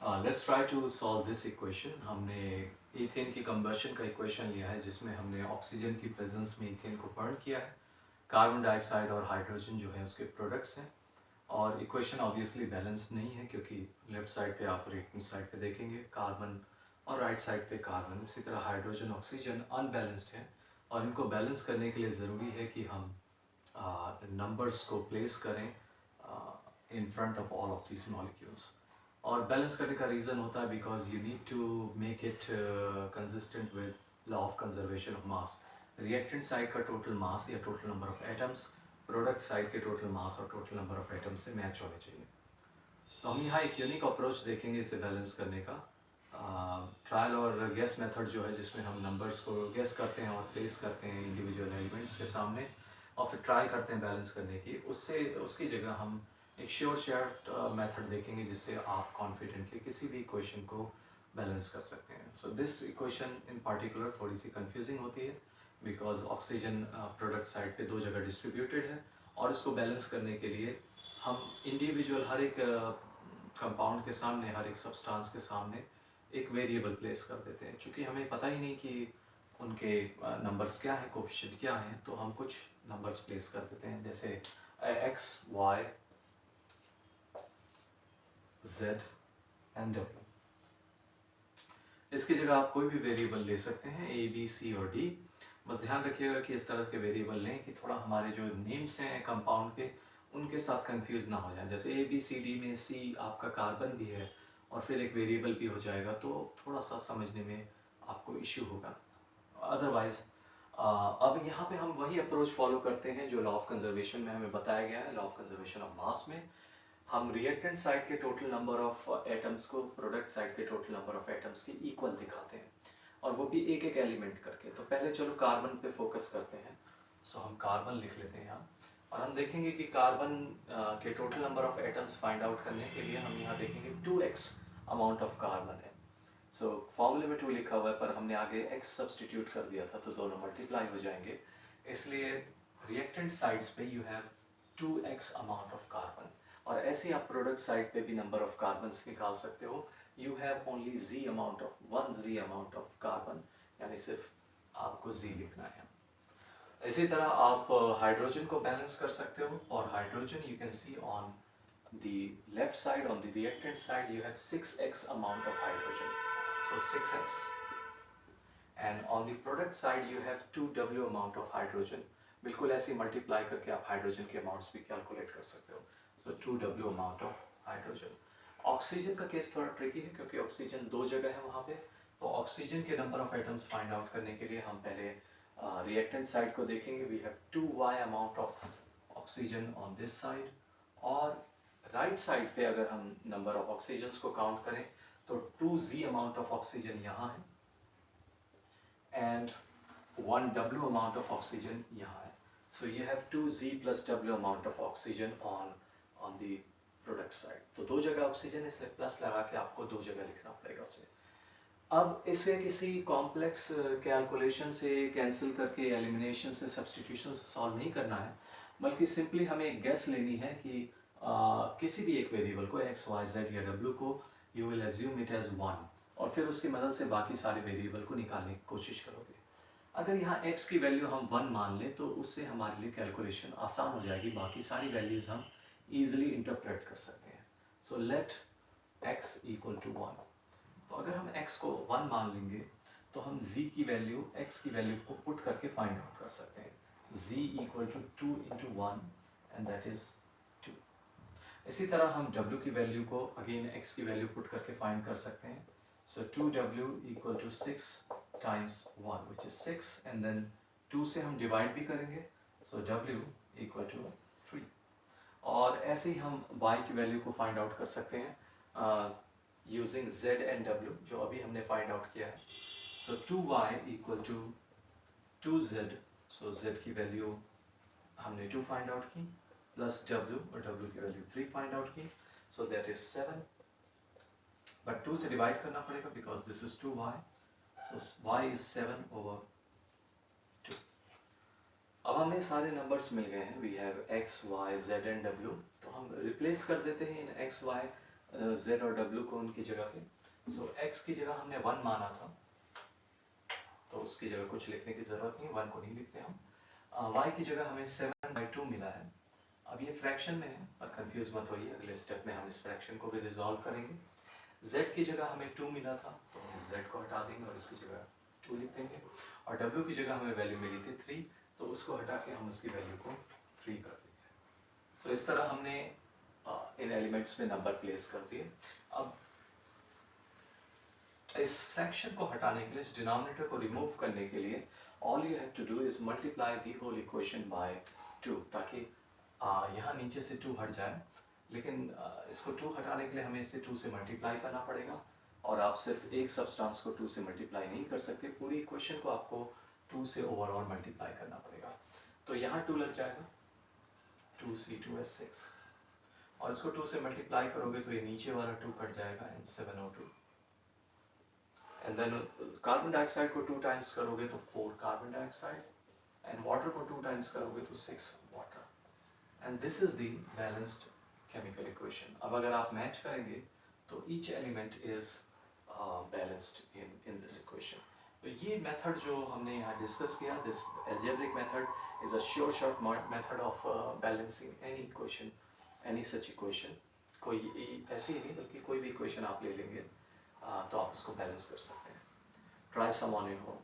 Let's try to solve this equation. हमने ethane की combustion का इक्वेशन लिया है जिसमें हमने ऑक्सीजन की प्रेजेंस में ईथेन को बर्न किया है। कार्बन डाइऑक्साइड और हाइड्रोजन जो है उसके प्रोडक्ट्स हैं। और इक्वेशन ऑब्वियसली बैलेंस्ड नहीं है क्योंकि लेफ्ट साइड पे आप राइट साइड पे देखेंगे कार्बन और राइट साइड पे कार्बन, इसी तरह हाइड्रोजन ऑक्सीजन अनबैलेंस्ड है। और इनको बैलेंस करने के लिए ज़रूरी है कि हम नंबर्स को प्लेस करें in front of all of this molecules. और बैलेंस करने का रीज़न होता है because you need to make it consistent with law of conservation of mass. Reactant side का टोटल मास या total number of atoms product side के total mass और total number of atoms से match होने चाहिए। तो हम यहाँ एक यूनिक अप्रोच देखेंगे इसे बैलेंस करने का। ट्रायल और गेस मेथड जो है जिसमें हम नंबर्स को गेस करते हैं और प्लेस करते हैं इंडिविजुअल एलिमेंट्स के सामने और फिर ट्राई करते हैं बैलेंस करने की। उससे उसकी जगह हम एक श्योर शॉर्ट मेथड देखेंगे जिससे आप कॉन्फिडेंटली किसी भी इक्वेशन को बैलेंस कर सकते हैं। So this equation in particular थोड़ी सी कंफ्यूजिंग होती है बिकॉज ऑक्सीजन प्रोडक्ट साइड पे दो जगह डिस्ट्रीब्यूटेड है और इसको बैलेंस करने के लिए हम इंडिविजुअल हर एक कंपाउंड के सामने, हर एक सब्सटेंस के सामने एक वेरिएबल प्लेस कर देते हैं। चूँकि हमें पता ही नहीं कि उनके नंबर्स क्या हैं, कोफिशिएंट क्या हैं, तो हम कुछ नंबर्स प्लेस कर देते हैं जैसे एक्स, वाई, जेड एंड डब्ल्यू। इसकी जगह आप कोई भी वेरिएबल ले सकते हैं, ए बी सी और डी। बस ध्यान रखिएगा कि इस तरह के वेरिएबल लें कि थोड़ा हमारे जो नेम्स हैं कंपाउंड के उनके साथ कंफ्यूज ना हो जाए। जैसे ए बी सी डी में सी आपका कार्बन भी है और फिर एक वेरिएबल भी हो जाएगा तो थोड़ा सा समझने में आपको इश्यू होगा। अदरवाइज अब यहाँ पे हम वही अप्रोच फॉलो करते हैं जो लॉ ऑफ कंजर्वेशन में हमें बताया गया है। लॉ ऑफ कंजर्वेशन ऑफ मास में हम रिएक्टेंट साइड के टोटल नंबर ऑफ एटम्स को प्रोडक्ट साइड के टोटल नंबर ऑफ एटम्स की इक्वल दिखाते हैं और वो भी एक एक एलिमेंट करके। तो पहले चलो कार्बन पे फोकस करते हैं। सो हम कार्बन लिख लेते हैं यहाँ और हम देखेंगे कि कार्बन के total number of atoms find out करने के लिए हम यहाँ देखेंगे 2x अमाउंट ऑफ कार्बन है। सो फॉर्मूले में 2 लिखा हुआ है पर हमने आगे x सब्सटीट्यूट कर दिया था तो दोनों मल्टीप्लाई हो जाएंगे। इसलिए रिएक्टेंट साइड्स पे you have 2x amount of carbon और ऐसे ही आप प्रोडक्ट साइड पे भी नंबर ऑफ कार्बन्स निकाल सकते हो। You have only z amount of 1z amount of carbon, यानी सिर्फ आपको z लिखना है। इसी तरह आप हाइड्रोजन को बैलेंस कर सकते हो। For hydrogen you can see on the left side, on the reactant side, you have 6x amount of hydrogen, so 6x, and on the product side you have 2w amount of hydrogen। बिल्कुल ऐसे multiply करके आप hydrogen के amounts भी calculate कर सकते हो। सो 2w amount of hydrogen. Oxygen का केस थोड़ा ट्रिकी है क्योंकि ऑक्सीजन दो जगह है वहाँ पे। तो ऑक्सीजन के number of atoms find out करने के लिए हम पहले रिएक्टेंट साइड को देखेंगे। We have 2y amount of oxygen on this side और राइट साइड पे अगर हम नंबर ऑफ ऑक्सीजन्स को काउंट करें तो 2z अमाउंट ऑफ ऑक्सीजन यहाँ है and 1w amount of oxygen यहाँ है। So you have 2z plus w amount of oxygen on the product side. तो दो जगह ऑक्सीजन इसलिए प्लस लगा के आपको दो जगह लिखना पड़ेगा उसे। अब इसे किसी कॉम्प्लेक्स कैलकुलेशन से कैंसिल करके एलिमिनेशन से सब्सटीट्यूशन से सॉल्व नहीं करना है, बल्कि सिंपली हमें एक गेस लेनी है कि किसी भी एक वेरिएबल को x, y, z या w को you will assume it as 1 और फिर उसकी मदद से बाकी सारे वेरिएबल को निकालने की कोशिश करोगे। अगर यहाँ x की वैल्यू हम 1 मान लें तो उससे हमारे लिए कैलकुलेशन आसान हो जाएगी, बाकी सारी वैल्यूज़ हम ईजिली इंटरप्रेट कर सकते हैं। So let x equal to 1। तो अगर हम x को 1 मान लेंगे तो हम z की वैल्यू x की वैल्यू को पुट करके फाइंड आउट कर सकते हैं। z equal to 2 into 1 and that is 2। इसी तरह हम w की वैल्यू को अगेन x की वैल्यू पुट करके फाइंड कर सकते हैं। So 2w equal to 6 times 1 which is 6 and then 2 से हम डिवाइड भी करेंगे। सो w इक्वल टू 3 और ऐसे ही हम y की वैल्यू को फाइंड आउट कर सकते हैं यूजिंग z एंड w जो अभी हमने फाइंड आउट किया है। So 2y equal to 2z। So z की वैल्यू हमने 2 फाइंड आउट की प्लस w और w की वैल्यू 3 फाइंड आउट की। सो दैट इज 7 बट 2 से डिवाइड करना पड़ेगा because this is 2y। So y is 7 over 2। अब हमें सारे नंबर्स मिल गए हैं। We have x, y, z and w। तो हम रिप्लेस कर देते हैं इन x, y z और w को उनकी जगह पे। सो x की जगह हमने 1 माना था, तो उसकी जगह कुछ लिखने की ज़रूरत नहीं, 1 को नहीं लिखते हम। y की जगह हमें 7/2 मिला है। अब ये फ्रैक्शन में है, पर कंफ्यूज मत होइए, अगले स्टेप में हम इस फ्रैक्शन को भी रिजॉल्व करेंगे। z की जगह हमें 2 मिला था, तो हम इस z को हटा देंगे और इसकी जगह 2 लिख देंगे। और w की जगह हमें वैल्यू मिली थी 3, तो उसको हटा के हम उसकी वैल्यू को 3 कर देंगे। सो इस तरह हमने इन एलिमेंट्स में नंबर प्लेस कर दिए। अब इस फ्रैक्शन को हटाने के लिए, इस डिनोमिनेटर को रिमूव करने के लिए, all you have to do is multiply the whole equation by 2, ताकि यहाँ नीचे से 2 हट जाए। लेकिन इसको 2 हटाने के लिए हमें इसे 2 से मल्टीप्लाई करना पड़ेगा, और आप सिर्फ एक सब्सटेंस को 2 से मल्टीप्लाई नहीं कर सकते, पूरी इक्वेशन को आपको 2 से ओवरऑल मल्टीप्लाई करना पड़ेगा। तो यहाँ 2 लग जाएगा, 2c2h6, और इसको 2 से मल्टीप्लाई करोगे तो ये नीचे वाला 2 कट जाएगा, and 702। And then carbon dioxide को 2 टाइम्स करोगे तो 4 कार्बन डाइऑक्साइड, एंड वाटर को 2 टाइम्स करोगे तो 6 water, and this is the balanced chemical equation. अब अगर आप मैच करेंगे तो each element is balanced in this equation. तो ये मेथड जो हमने यहाँ डिस्कस किया, this algebraic method is a sure short method of balancing any equation, any such equation. कोई ऐसे ही नहीं, बल्कि कोई भी इक्वेशन आप ले लेंगे तो आप उसको बैलेंस कर सकते हैं। Try some on your home.